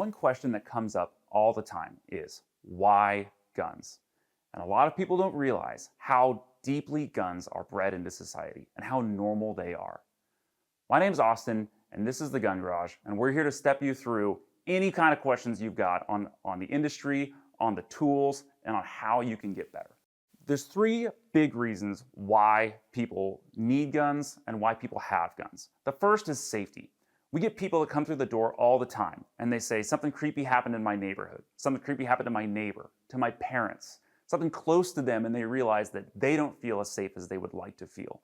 One question that comes up all the time is, why guns? And a lot of people don't realize how deeply guns are bred into society and how normal they are. My name's Austin, and this is the Gun Garage, and we're here to step you through any kind of questions you've got on the industry, on the tools, and on how you can get better. There's three big reasons why people need guns and why people have guns. The first is safety. We get people that come through the door all the time and they say, something creepy happened in my neighborhood, something creepy happened to my neighbor, to my parents, something close to them, and they realize that they don't feel as safe as they would like to feel.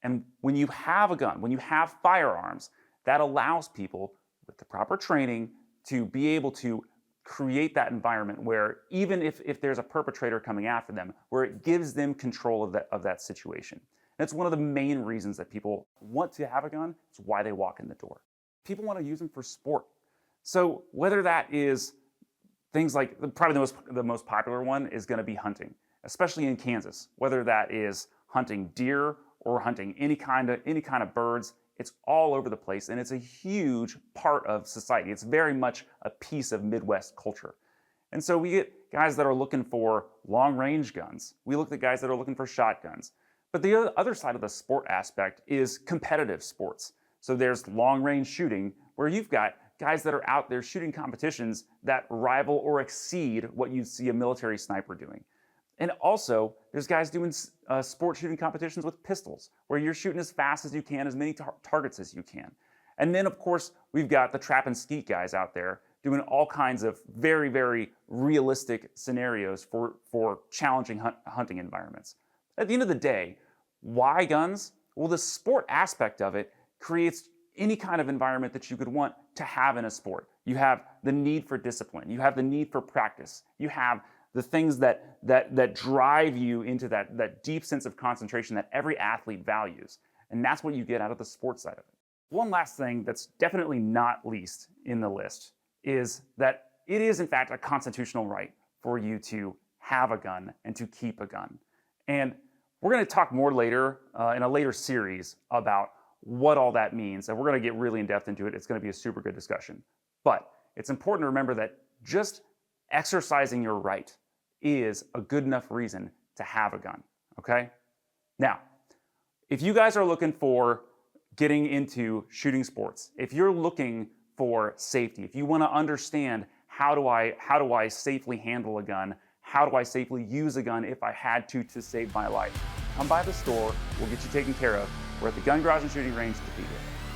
And when you have a gun, when you have firearms, that allows people with the proper training to be able to create that environment where even if there's a perpetrator coming after them, where it gives them control of that situation. And it's one of the main reasons that people want to have a gun. It's why they walk in the door. People want to use them for sport. So whether that is things like, probably the most popular one is going to be hunting, especially in Kansas. Whether that is hunting deer or hunting any kind of birds, it's all over the place, and it's a huge part of society. It's very much a piece of Midwest culture. And so we get guys that are looking for long-range guns. We look at guys that are looking for shotguns. But the other side of the sport aspect is competitive sports. So there's long-range shooting, where you've got guys that are out there shooting competitions that rival or exceed what you see a military sniper doing. And also, there's guys doing sport shooting competitions with pistols, where you're shooting as fast as you can, as many targets as you can. And then, of course, we've got the trap and skeet guys out there doing all kinds of very, very realistic scenarios for challenging hunting environments. At the end of the day, why guns? Well, the sport aspect of it creates any kind of environment that you could want to have in a sport. You have the need for discipline. You have the need for practice. You have the things that drive you into that deep sense of concentration that every athlete values. And that's what you get out of the sports side of it. One last thing that's definitely not least in the list is that it is, in fact, a constitutional right for you to have a gun and to keep a gun. And we're going to talk more later in a later series about what all that means. And we're going to get really in depth into it. It's going to be a super good discussion. But it's important to remember that just exercising your right is a good enough reason to have a gun, okay? Now, if you guys are looking for getting into shooting sports, if you're looking for safety, if you want to understand how do I safely handle a gun, how do I safely use a gun if I had to save my life, come by the store, we'll get you taken care of. We're at the Gun Garage and Shooting Range to be here.